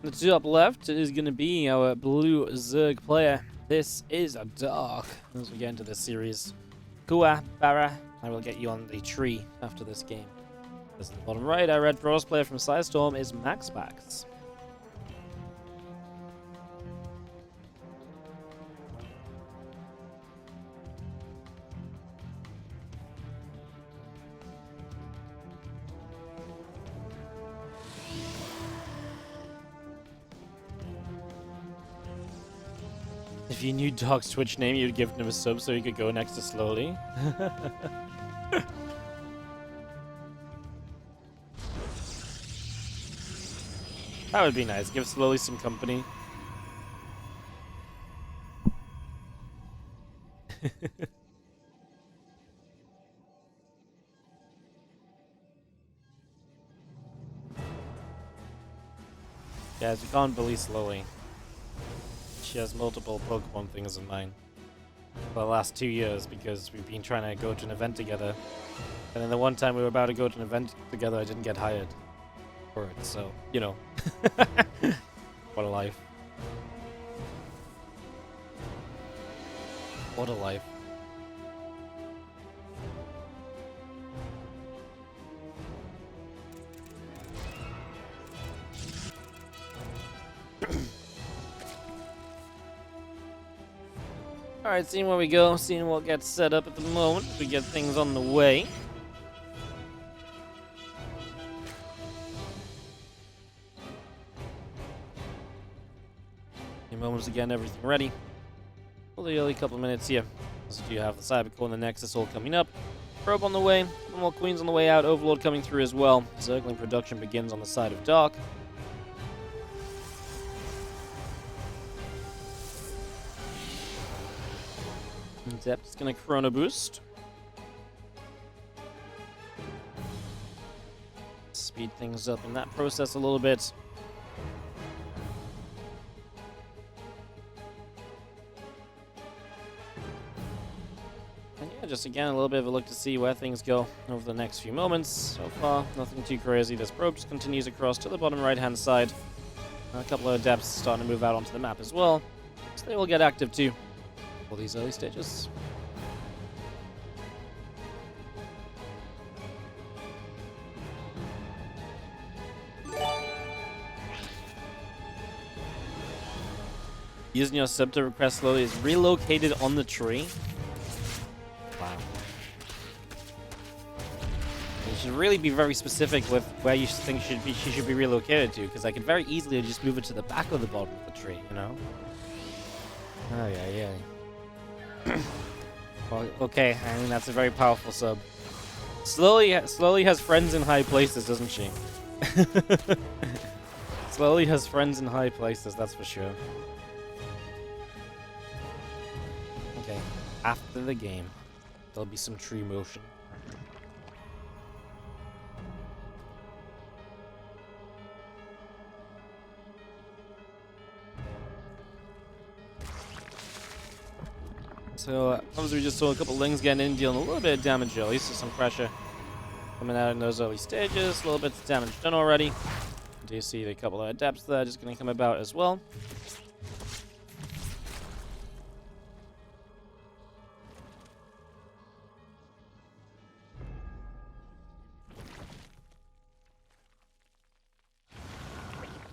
The two up left is going to be our blue Zerg player. This is a Dark as we get into this series. Kua, Barra, I will get you on the tree after this game. This is the bottom right, our red Frost player from Sidestorm is MaxPax. If you knew Dark's Twitch name, you'd give him a sub so he could go next to Slowly. That would be nice. Give Slowly some company. Guys, we can't bully Slowly. She has multiple Pokemon things in mind for the last 2 years because we've been trying to go to an event together. And then the one time we were about to go to an event together, I didn't get hired for it. So, you know. What a life. What a life. Alright, seeing where we go, seeing what gets set up at the moment, we get things on the way. Few moments again, everything ready. For the early couple of minutes here. So do you have the Cybercore and the Nexus all coming up. Probe on the way, one more Queens on the way out, Overlord coming through as well. Circling production begins on the side of Dark. Depth's gonna Chrono Boost. Speed things up in that process a little bit. And yeah, just again a little bit of a look to see where things go over the next few moments. So far, nothing too crazy. This probe just continues across to the bottom right-hand side. A couple of depths starting to move out onto the map as well. So they will get active too. For these early stages. Using your sub to request Slowly is relocated on the tree. Wow. You should really be very specific with where you think she should be relocated to, because I could very easily just move it to the back of the bottom of the tree, you know? Oh yeah. Well, okay, I mean, that's a very powerful sub. Slowly has friends in high places, doesn't she? Slowly has friends in high places, that's for sure. Okay, after the game, there'll be some tree motion. So, as we just saw a couple of Lings getting in, dealing a little bit of damage early, so some pressure coming out in those early stages. A little bit of damage done already. Do you see a couple of Adepts there just going to come about as well?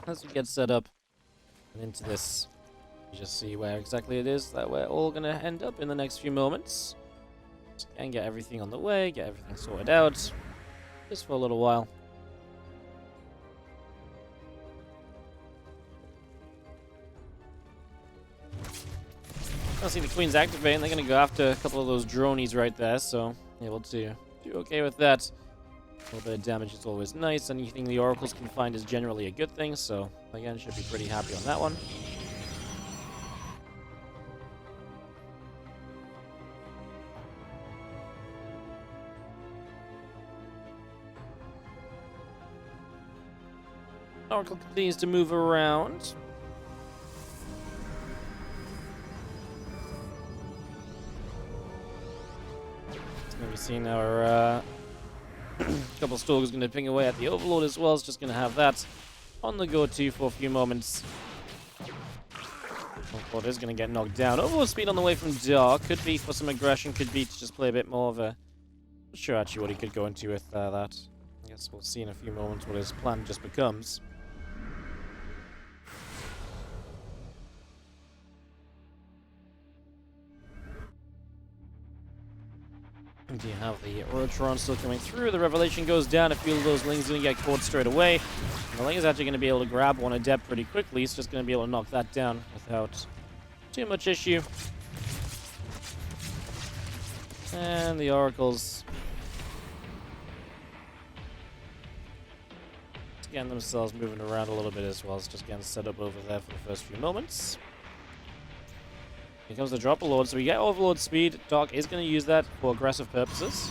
As we get set up and into this, you just see where exactly it is that we're all going to end up in the next few moments. And get everything on the way, get everything sorted out, just for a little while. I see the Queen's activating, they're going to go after a couple of those dronies right there, so able to do okay with that. A little bit of damage is always nice. Anything the Oracles can find is generally a good thing, so again, should be pretty happy on that one. Oracle continues to move around. We've seen our couple Stalkers going to ping away at the Overlord as well. It's just going to have that on the go too for a few moments. Overlord is going to get knocked down. Overlord speed on the way from Dark. Could be for some aggression, could be to just play a bit more of a... Not sure actually what he could go into with that. I guess we'll see in a few moments what his plan just becomes. And you have the Rotron still coming through. The Revelation goes down. A few of those Lings going to get caught straight away. And the Ling is actually going to be able to grab one Adept pretty quickly. He's just going to be able to knock that down without too much issue. And the Oracles getting themselves moving around a little bit as well. It's just getting set up over there for the first few moments. Here comes the Dropper Lord, so we get Overlord speed. Dark is going to use that for aggressive purposes.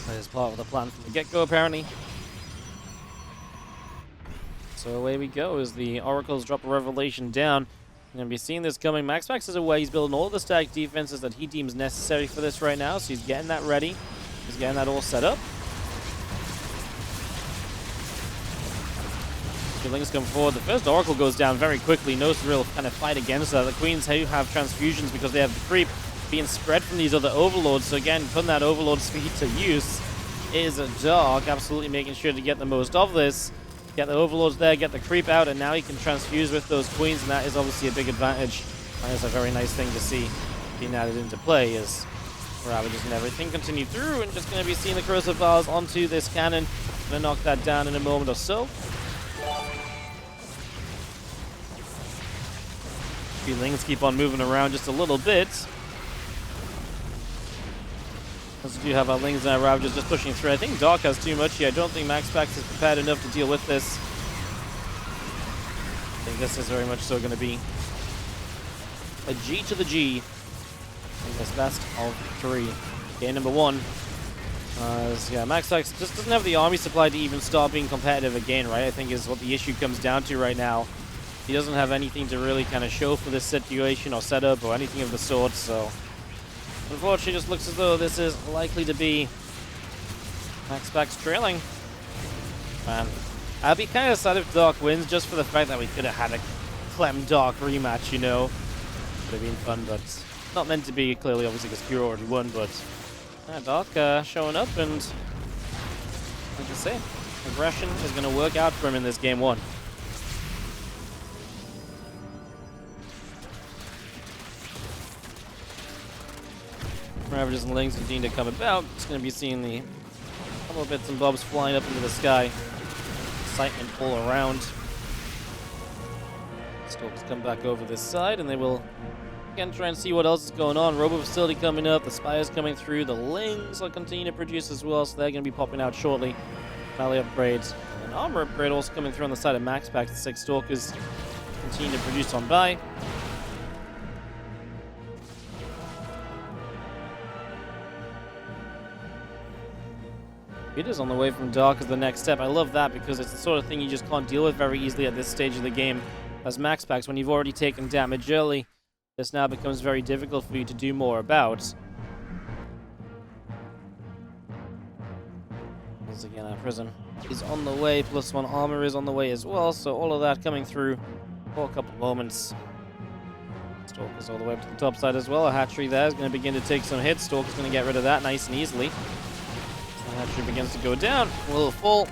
That is part of the plan from the get-go, apparently. So away we go as the Oracles drop a Revelation down. You're going to be seeing this coming. MaxPax is away. He's building all the static defenses that he deems necessary for this right now, so he's getting that ready. He's getting that all set up. The Lings come forward. The first Oracle goes down very quickly. No real kind of fight against that. The Queens do have transfusions because they have the creep being spread from these other Overlords. So again, putting that Overlord speed to use is a Dark. Absolutely making sure to get the most of this. Get the Overlords there, get the creep out, and now he can transfuse with those Queens, and that is obviously a big advantage. That is a very nice thing to see being added into play as Ravages and everything continue through, and just going to be seeing the corrosive bars onto this cannon. Going to knock that down in a moment or so. Lings keep on moving around just a little bit. As we do have our Lings and our Ravagers just pushing through. I think Dark has too much here. I don't think MaxPax is prepared enough to deal with this. I think this is very much so going to be a G to the G in this best of 3. Game number 1. Yeah, MaxPax just doesn't have the army supply to even start being competitive again, right? I think is what the issue comes down to right now. He doesn't have anything to really kind of show for this situation or setup or anything of the sort, so unfortunately it just looks as though this is likely to be MaxPax trailing. Man, I'd be kind of sad if Dark wins just for the fact that we could have had a Clem Dark rematch, you know. Would have been fun, but not meant to be, clearly, obviously, because Kiro already won, but Dark showing up, and like I say, aggression is going to work out for him in this game 1. Ravages and Lings continue to come about. Just going to be seeing the couple of bits and bobs flying up into the sky. Excitement all around. Stalkers come back over this side, and they will again try and see what else is going on. Robo Facility coming up. The Spires coming through. The Lings will continue to produce as well, so they're going to be popping out shortly. Valley upgrades. And an armor upgrade also coming through on the side of MaxPax. The 6 Stalkers continue to produce on by. It is on the way from Dark as the next step. I love that because it's the sort of thing you just can't deal with very easily at this stage of the game. As MaxPax, when you've already taken damage early, this now becomes very difficult for you to do more about. Once again, our Prism is on the way, +1 armor is on the way as well, so all of that coming through for a couple moments. Stalker's all the way up to the top side as well. A hatchery there is going to begin to take some hits. Stalker's going to get rid of that nice and easily. Hatchery begins to go down, a little full.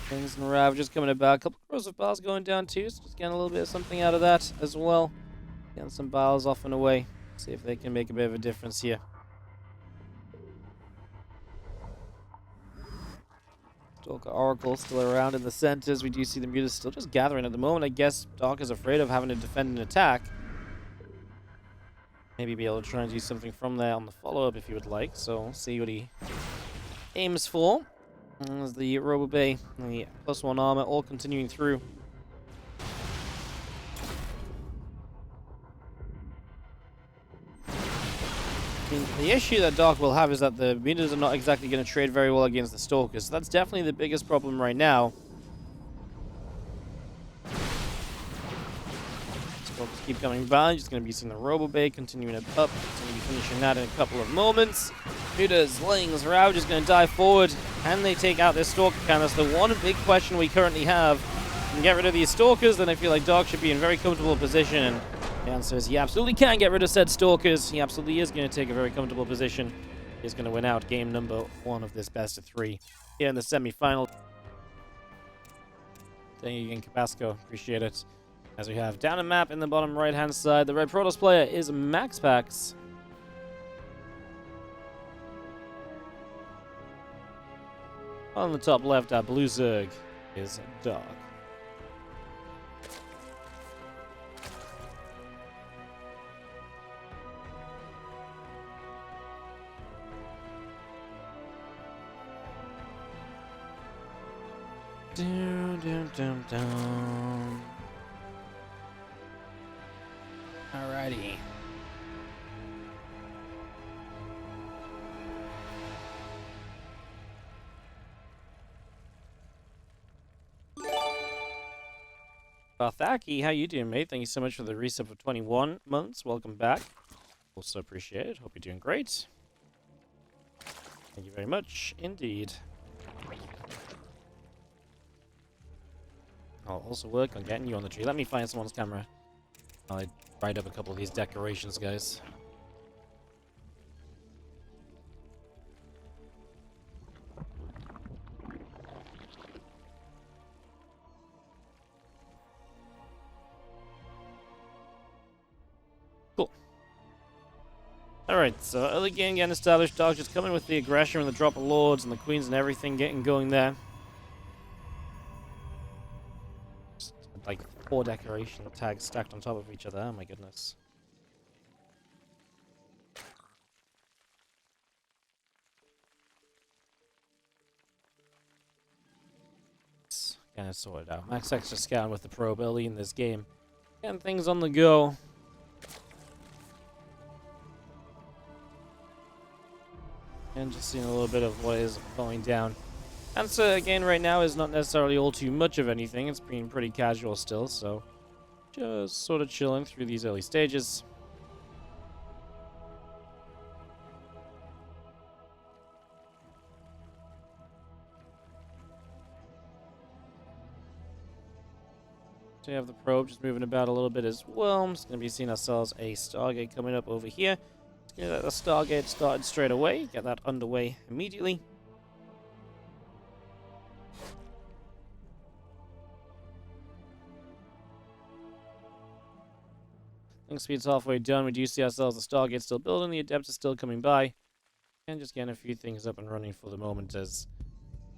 Things and Ravages coming about. A couple of corrosive bars going down too, so just getting a little bit of something out of that as well. Getting some bars off and away. See if they can make a bit of a difference here. Stalker Oracle still around in the centers. We do see the Mutas still just gathering at the moment. I guess Dark is afraid of having to defend an attack. Maybe be able to try and do something from there on the follow-up if you would like. So we'll see what he aims for. As the Robo Bay and the +1 armor all continuing through. I mean, the issue that Dark will have is that the Mutas are not exactly going to trade very well against the Stalkers. So that's definitely the biggest problem right now. Stalkers keep coming by. Just going to be seeing the Robo-Bay continuing it up. Going to be finishing that in a couple of moments. Hooters, Lings, Rouge is going to dive forward. Can they take out this Stalker count? That's the one big question we currently have. Can get rid of these Stalkers, then I feel like Dark should be in very comfortable position. And the answer is he absolutely can get rid of said Stalkers. He absolutely is going to take a very comfortable position. He's going to win out game number 1 of this best of 3 here in the semi-final. Thank you again, Cabasco. Appreciate it. As we have down a map in the bottom right-hand side, the red Protoss player is MaxPax. On the top left, our blue Zerg is Dark. Alrighty. Barthaki, how you doing, mate? Thank you so much for the resub for 21 months. Welcome back. Also appreciate it. Hope you're doing great. Thank you very much indeed. I'll also work on getting you on the tree. Let me find someone's camera. I'll write up a couple of these decorations, guys. Cool. Alright, so early game getting established. Dark just coming with the aggression and the drop of lords and the queens and everything getting going there. Like 4 decoration tags stacked on top of each other. Oh my goodness. It's kind of sorted out. MaxPax just scouting with the probe early in this game. Getting things on the go. And just seeing a little bit of what is going down. Answer again right now is not necessarily all too much of anything. It's been pretty casual still, so just sort of chilling through these early stages. So we have the probe just moving about a little bit as well. I'm just going to be seeing ourselves a Stargate coming up over here. Just going to get the Stargate started straight away. Get that underway immediately. Link speed's halfway done. We do see ourselves the Stargate still building. The Adept is still coming by. And just getting a few things up and running for the moment as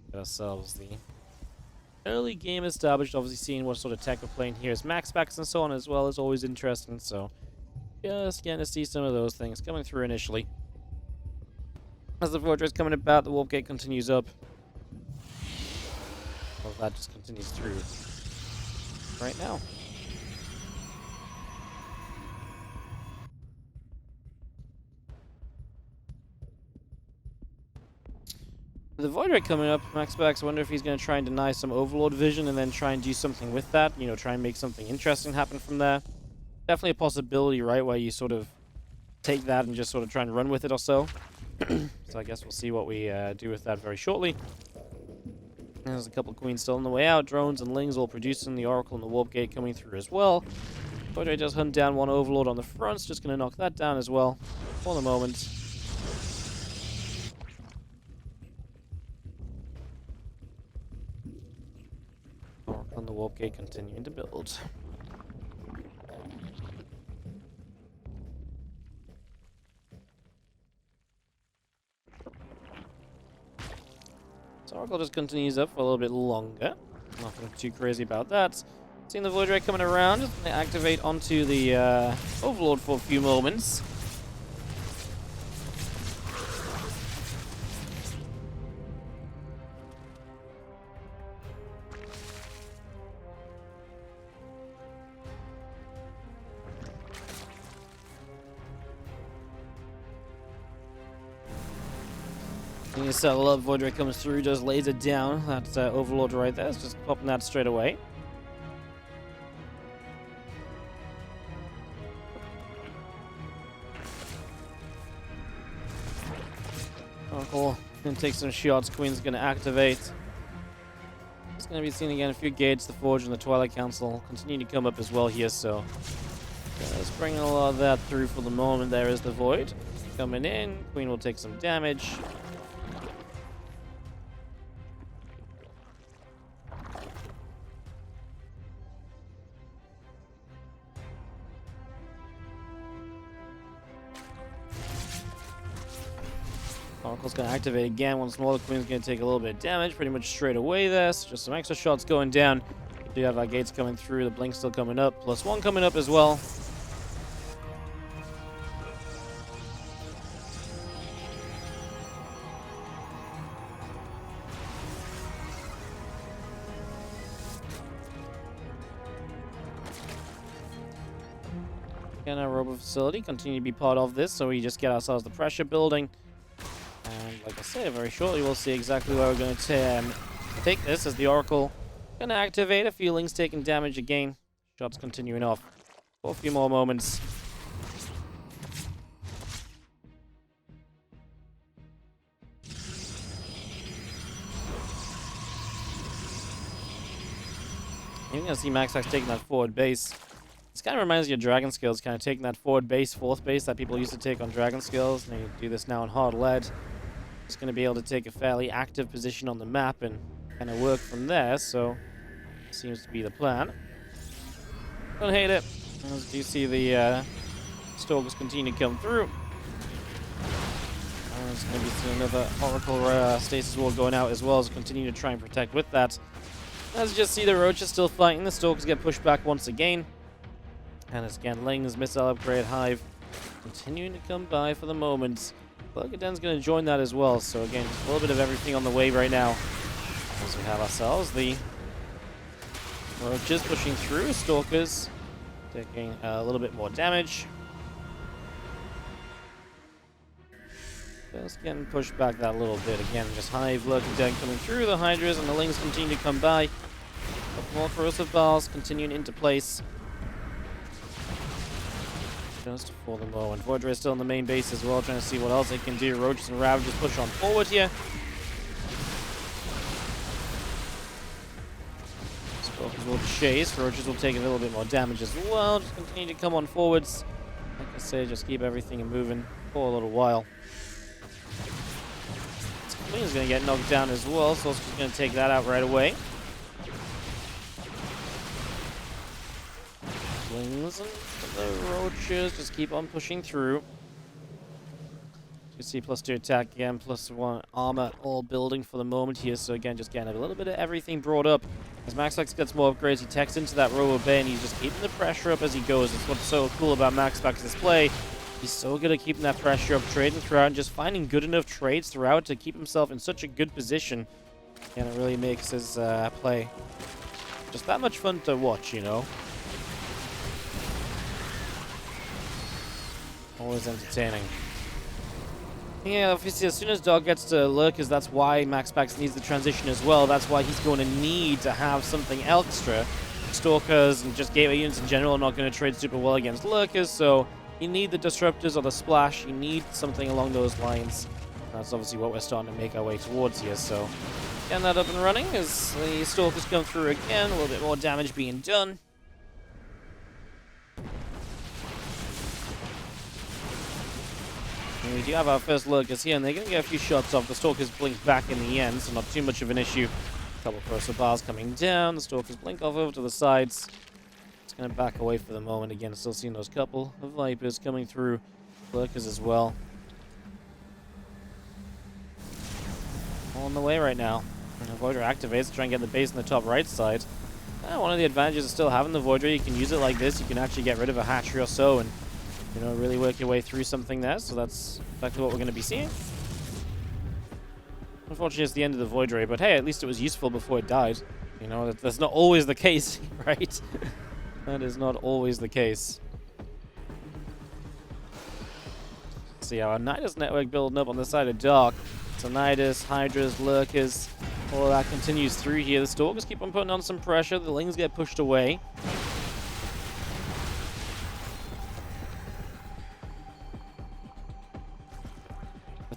we get ourselves the early game established. Obviously seeing what sort of tech we're playing here is MaxPax and so on as well is always interesting. So just getting to see some of those things coming through initially. As the fortress coming about, the warp gate continues up. All of that just continues through right now. The Void Ray coming up, MaxPax, I wonder if he's going to try and deny some Overlord vision and then try and do something with that. You know, try and make something interesting happen from there. Definitely a possibility, right, where you sort of take that and just sort of try and run with it or so. So I guess we'll see what we do with that very shortly. There's a couple of queens still on the way out. Drones and Lings all producing. The Oracle and the Warp Gate coming through as well. Void Ray does hunt down one Overlord on the front. Just going to knock that down as well for the moment. On the Warp Gate continuing to build. So Oracle just continues up for a little bit longer. Nothing too crazy about that. Seeing the Void Ray coming around, just going to activate onto the Overlord for a few moments. You settle up, Void Ray comes through, does laser down. That's Overlord right there. It's just popping that straight away. Oracle gonna take some shots. Queen's gonna activate. It's gonna be seen again. A few gates. The Forge and the Twilight Council continue to come up as well here. So let's bring a lot of that through for the moment. There is the Void coming in. Queen will take some damage. Oracle's going to activate again once more. The Queen's going to take a little bit of damage pretty much straight away there. So just some extra shots going down. We do have our gates coming through. The Blink still coming up. +1 coming up as well. Again, our Robo Facility continue to be part of this. So we just get ourselves the pressure building. And like I say, very shortly we'll see exactly where we're going to take this as the Oracle going to activate. A few links taking damage again. Shots continuing off for a few more moments. You're going to see MaxPax taking that forward base. This kind of reminds me of Dragon Skills, kind of taking that forward base, fourth base that people used to take on Dragon Skills. And they do this now on hard lead. It's going to be able to take a fairly active position on the map and kind of work from there, so seems to be the plan. Don't hate it. As you see the Stalkers continue to come through. There's going to be another Oracle Stasis Wall going out as well as continue to try and protect with that. As you just see, the Roach is still fighting. The Stalkers get pushed back once again. And it's again Ling's missile upgrade Hive continuing to come by for the moment. Lurker's going to join that as well. So again, just a little bit of everything on the way right now. As we have ourselves the Roaches pushing through. Stalkers taking a little bit more damage. Just getting pushed back that little bit. Again, just Hive, Lurker coming through. The Hydras and the Lings continue to come by. Couple more corrosive bars continuing into place. Just for the moment. Voidray is still in the main base as well, trying to see what else they can do. Roaches and Ravagers push on forward here. Stalkers will chase. Roaches will take a little bit more damage as well. Just continue to come on forwards. Like I say, just keep everything moving for a little while. Queen's going to get knocked down as well, so it's going to take that out right away. Slings and the Roaches just keep on pushing through. You see +2 attack again, +1 armor, all building for the moment here. So again, just getting a little bit of everything brought up. As MaxPax gets more upgrades, he techs into that Robo Bay and he's just keeping the pressure up as he goes. That's what's so cool about MaxPax's play. He's so good at keeping that pressure up, trading throughout, and just finding good enough trades throughout to keep himself in such a good position. And it really makes his play just that much fun to watch, you know. Always entertaining. Yeah, obviously, as soon as Dark gets to Lurkers, that's why MaxPax needs the transition as well. That's why he's going to need to have something extra. Stalkers and just gateway units in general are not going to trade super well against Lurkers, so you need the Disruptors or the Splash. You need something along those lines. That's obviously what we're starting to make our way towards here, so getting that up and running as the Stalkers come through again. A little bit more damage being done. And we do have our first Lurkers here, and they're going to get a few shots off. The Stalkers blink back in the end, so not too much of an issue. A couple of corrosive bars coming down. The Stalkers blink off over to the sides. It's going to back away for the moment. Again, still seeing those couple of Vipers coming through. Lurkers as well. All on the way right now. And the Voidray activates to try and get the base on the top right side. One of the advantages of still having the Voidray, you can use it like this. You can actually get rid of a hatchery or so and, you know, really work your way through something there. So that's exactly what we're going to be seeing. Unfortunately, it's the end of the Voidray, but hey, at least it was useful before it died. You know, that's not always the case, right? That is not always the case. See our Nidus network building up on the side of Dark. So Nidus, Hydras, Lurkers, all of that continues through here. The Stalkers keep on putting on some pressure. The Lings get pushed away.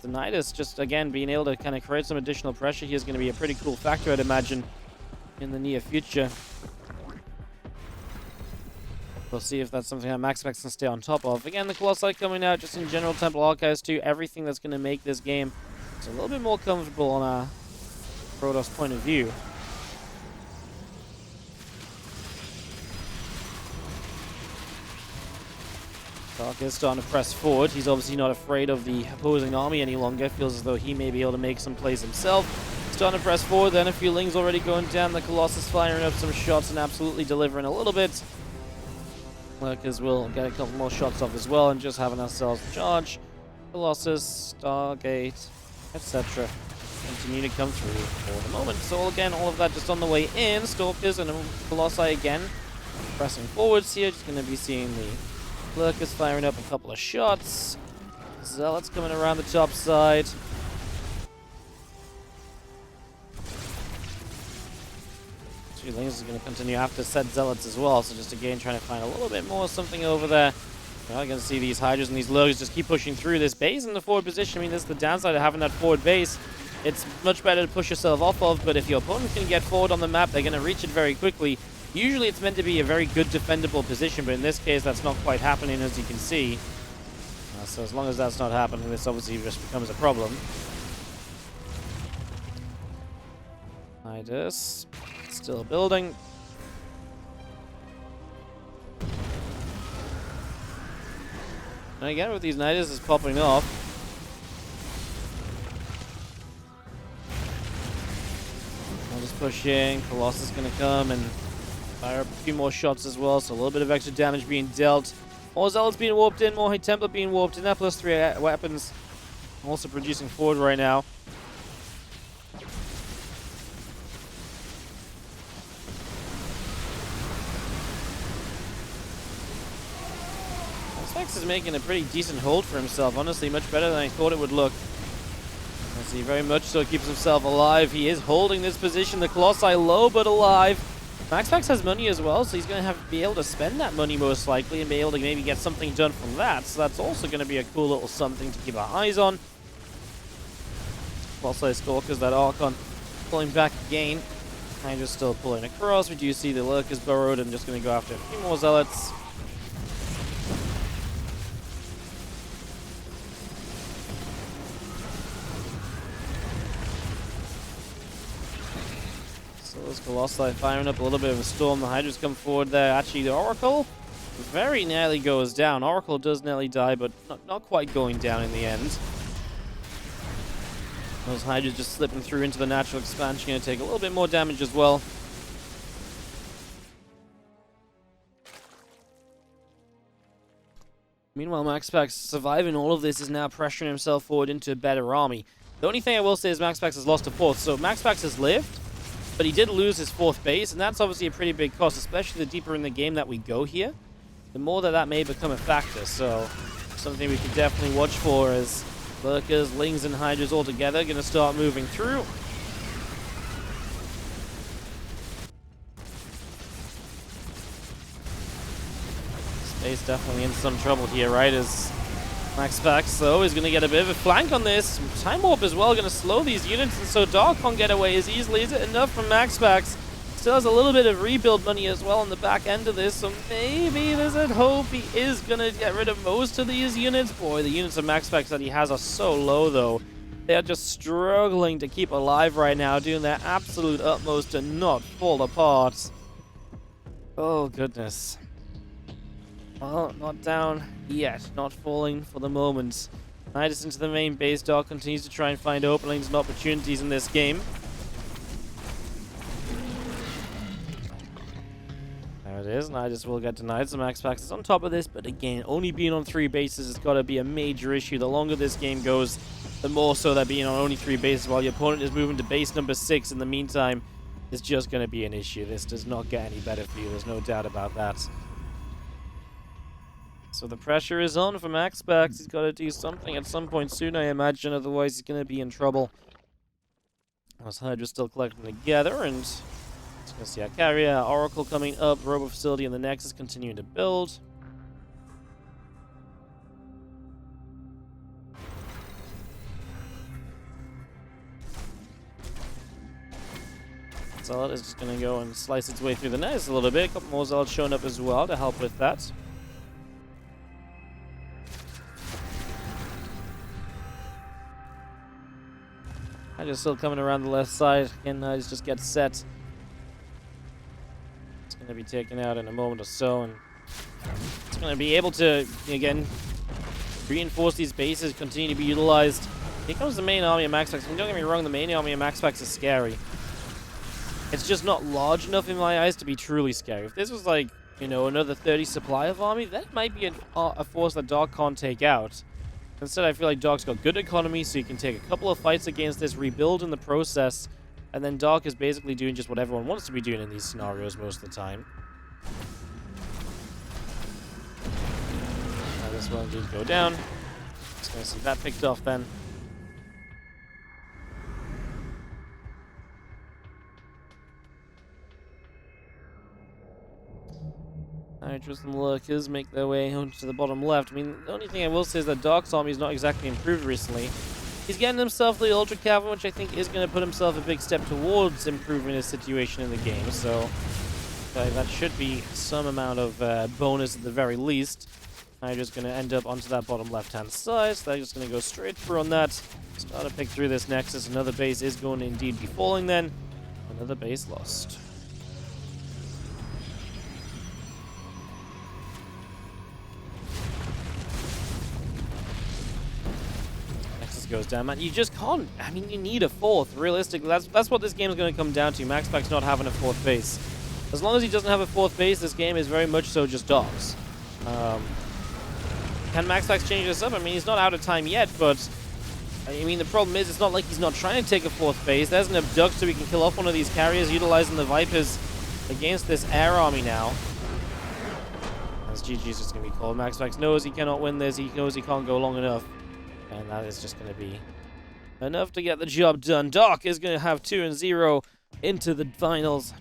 the Nidus just, again, being able to kind of create some additional pressure here is going to be a pretty cool factor, I'd imagine, in the near future. We'll see if that's something that MaxPax can stay on top of. Again, the Colossi coming out, just in general, Temple Archives too, everything that's going to make this game a little bit more comfortable on a Protoss point of view. Dark is starting to press forward. He's obviously not afraid of the opposing army any longer. Feels as though he may be able to make some plays himself. Starting to press forward, then a few Lings already going down. The Colossus firing up some shots and absolutely delivering a little bit. Lurkers will get a couple more shots off as well, and just having ourselves charge. Colossus, Stargate, etc. continue to come through for the moment. So again, all of that just on the way in. Stalkers and Colossi again pressing forwards here. Just going to be seeing the Lurkers firing up a couple of shots. Zealots coming around the top side. Lings is going to continue after said Zealots as well, so just again trying to find a little bit more something over there. You're not going to see these Hydras and these Lurkers just keep pushing through this base in the forward position. I mean, this is the downside of having that forward base. It's much better to push yourself off of, but if your opponent can get forward on the map, they're going to reach it very quickly. Usually it's meant to be a very good defendable position, but in this case that's not quite happening, as you can see. So as long as that's not happening, this obviously just becomes a problem. Nidus still building. And again, with these Nidus is popping off. I'll just push in. Colossus is going to come and fire up a few more shots as well, so a little bit of extra damage being dealt. More Zealots being warped in, more High Templar being warped in. That +3 weapons also producing forward right now. MaxPax is making a pretty decent hold for himself, honestly, much better than I thought it would look. As he very much so keeps himself alive. He is holding this position. The Colossi low but alive. MaxPax has money as well, so he's going to be able to spend that money most likely and be able to maybe get something done from that. So that's also going to be a cool little something to keep our eyes on. Colossi Stalkers, that Archon pulling back again. Hydra's still pulling across. We do see the Lurkers burrowed and just going to go after a few more Zealots. Colossi firing up a little bit of a storm. The Hydras come forward there. Actually, the Oracle very nearly goes down. Oracle does nearly die, but not quite going down in the end. Those Hydras just slipping through into the natural expansion. Going to take a little bit more damage as well. Meanwhile, MaxPax surviving all of this is now pressuring himself forward into a better army. The only thing I will say is MaxPax has lost a fourth. So MaxPax has lived, but he did lose his fourth base, and that's obviously a pretty big cost, especially the deeper in the game that we go here. The more that may become a factor, so something we can definitely watch for as Lurkers, Lings, and Hydras all together going to start moving through. Space definitely in some trouble here, right? As MaxPax, though, is going to get a bit of a flank on this. Time Warp as well, going to slow these units, and so Dark can't get away as easily. Is it enough from MaxPax? Still has a little bit of rebuild money as well on the back end of this, so maybe there's a hope he is going to get rid of most of these units. Boy, the units of MaxPax that he has are so low, though. They are just struggling to keep alive right now, doing their absolute utmost to not fall apart. Oh, goodness. Well, not down yet, not falling for the moment. Nidus into the main base. Dark continues to try and find openings and opportunities in this game. There it is. Nidus will get denied. So MaxPax is on top of this, but again, only being on 3 bases has got to be a major issue. The longer this game goes, the more so that being on only 3 bases while your opponent is moving to base number 6 in the meantime is just going to be an issue. This does not get any better for you. There's no doubt about that. So the pressure is on for MaxPax. He's got to do something at some point soon, I imagine. Otherwise, he's going to be in trouble. As Hydra's still collecting together, and it's going to see our carrier, Oracle coming up, Robo Facility, and the Nexus continuing to build. Zealot is just going to go and slice its way through the nest a little bit. A couple more Zealots showing up as well to help with that. I just still coming around the left side. Again, just get set. It's going to be taken out in a moment or so, and it's going to be able to, again, reinforce these bases, continue to be utilized. Here comes the main army of MaxPax. Don't get me wrong, the main army of MaxPax is scary. It's just not large enough in my eyes to be truly scary. If this was like, you know, another 30 supply of army, that might be a force that Dark can't take out. Instead, I feel like Dark's got good economy, so you can take a couple of fights against this, rebuild in the process, and then Dark is basically doing just what everyone wants to be doing in these scenarios most of the time. Now this one did go down. Just gonna see that picked off then. Hydras and Lurkers make their way onto the bottom left. I mean, the only thing I will say is that Dark's army is not exactly improved recently. He's getting himself the Ultra Cavalry, which I think is going to put himself a big step towards improving his situation in the game. So that should be some amount of bonus at the very least. Hydra's going to end up onto that bottom left-hand side. So they're just going to go straight through on that. Start to pick through this Nexus. Another base is going to indeed be falling then. Another base lost. Goes down, man. You just can't. I mean, you need a fourth. Realistically, that's what this game is going to come down to. MaxPax not having a fourth base. As long as he doesn't have a fourth base, this game is very much so just dogs. Can MaxPax change this up? I mean, he's not out of time yet, but I mean, the problem is it's not like he's not trying to take a fourth base. There's an abduct so he can kill off one of these carriers, utilizing the Vipers against this air army now. As GG's just going to be called. MaxPax knows he cannot win this. He knows he can't go long enough. And that is just going to be enough to get the job done. Dark is going to have 2-0 into the finals.